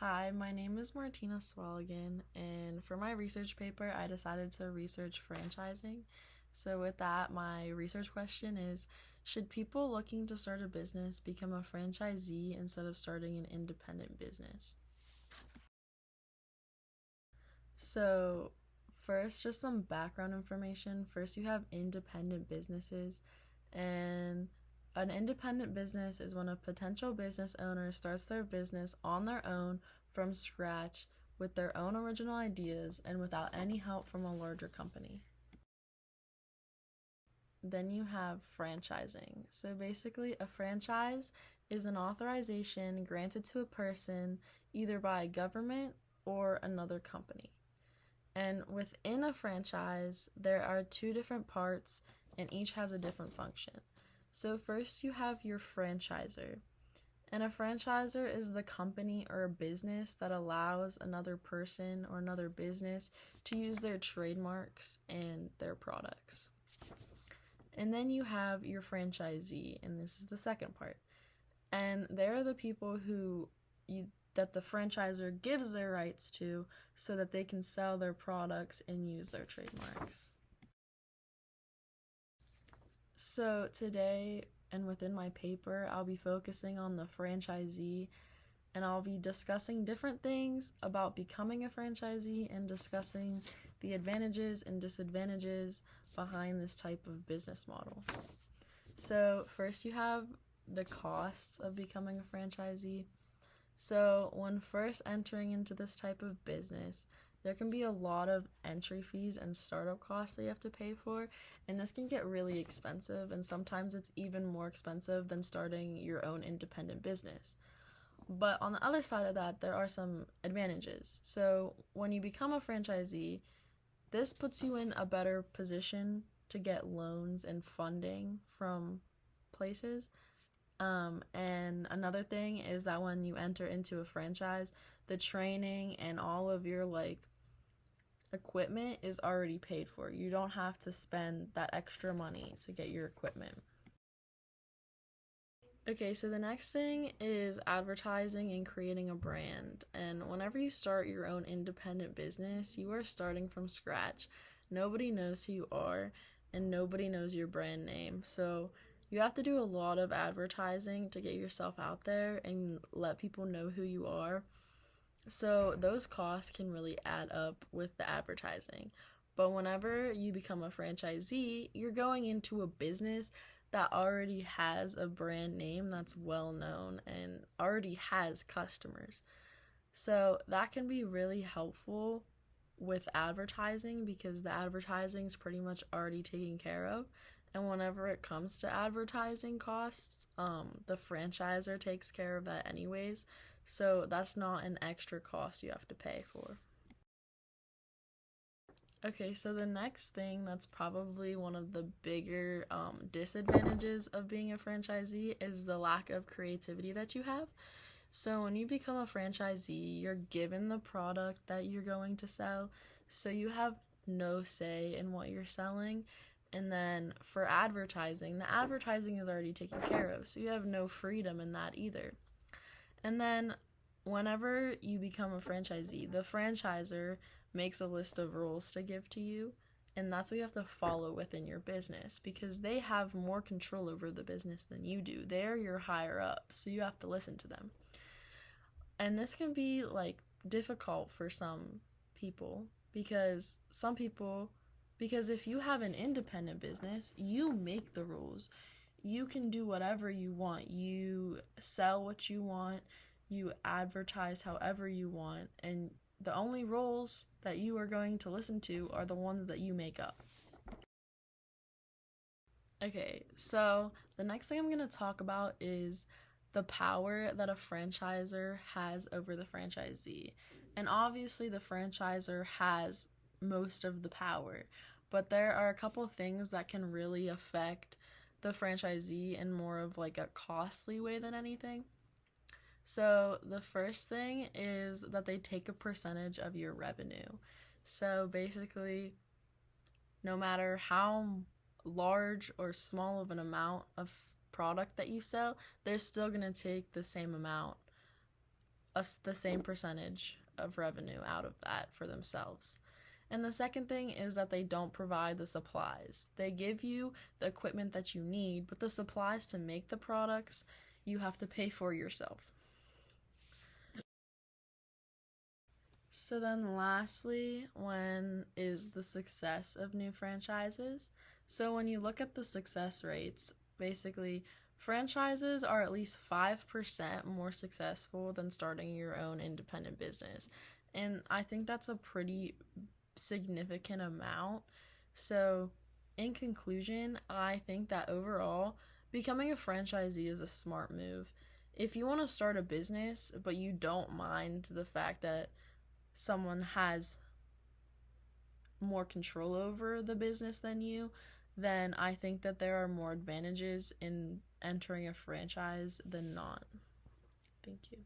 Hi, my name is Martina Swalligan, and for my research paper, I decided to research franchising. So, with that, my research question is: should people looking to start a business become a franchisee instead of starting an independent business? So, first, just some background information. First, you have independent businesses, and an independent business is when a potential business owner starts their business on their own from scratch with their own original ideas and without any help from a larger company. Then you have franchising. So basically, a franchise is an authorization granted to a person either by a government or another company. And within a franchise, there are two different parts, and each has a different function. So, first, you have your franchisor. And a franchisor is the company or a business that allows another person or another business to use their trademarks and their products. And then you have your franchisee, and this is the second part. And they're the people that the franchisor gives their rights to so that they can sell their products and use their trademarks. So today and within my paper, I'll be focusing on the franchisee, and I'll be discussing different things about becoming a franchisee and discussing the advantages and disadvantages behind this type of business model. So first you have the costs of becoming a franchisee. So when first entering into this type of business, there can be a lot of entry fees and startup costs that you have to pay for, and this can get really expensive, and sometimes it's even more expensive than starting your own independent business. But on the other side of that, there are some advantages. So when you become a franchisee, this puts you in a better position to get loans and funding from places. And another thing is that when you enter into a franchise, the training and all of your equipment is already paid for. You don't have to spend that extra money to get your equipment. Okay, so the next thing is advertising and creating a brand. And whenever you start your own independent business, you are starting from scratch. Nobody knows who you are, and nobody knows your brand name. So you have to do a lot of advertising to get yourself out there and let people know who you are. So those costs can really add up with the advertising. But whenever you become a franchisee, you're going into a business that already has a brand name that's well known and already has customers. So that can be really helpful with advertising because the advertising is pretty much already taken care of. And whenever it comes to advertising costs, the franchisor takes care of that anyways. So that's not an extra cost you have to pay for. Okay, so the next thing that's probably one of the bigger disadvantages of being a franchisee is the lack of creativity that you have. So when you become a franchisee, you're given the product that you're going to sell, so you have no say in what you're selling. And then for advertising, the advertising is already taken care of, so you have no freedom in that either. And then whenever you become a franchisee, the franchisor makes a list of rules to give to you, and that's what you have to follow within your business because they have more control over the business than you do. They're your higher up, so you have to listen to them. And this can be difficult for some people because if you have an independent business, you make the rules. You can do whatever you want. You sell what you want. You advertise however you want. And the only rules that you are going to listen to are the ones that you make up. Okay, so the next thing I'm going to talk about is the power that a franchisor has over the franchisee. And obviously, the franchisor has most of the power, but there are a couple things that can really affect the franchisee in more of a costly way than anything. So the first thing is that they take a percentage of your revenue. So basically, no matter how large or small of an amount of product that you sell, they're still going to take the same amount the same percentage of revenue out of that for themselves. And the second thing is that they don't provide the supplies. They give you the equipment that you need, but the supplies to make the products, you have to pay for yourself. So then lastly, when is the success of new franchises? So when you look at the success rates, basically franchises are at least 5% more successful than starting your own independent business. And I think that's a pretty significant amount. So in conclusion, I think that overall, becoming a franchisee is a smart move. If you want to start a business, but you don't mind the fact that someone has more control over the business than you, then I think that there are more advantages in entering a franchise than not. Thank you.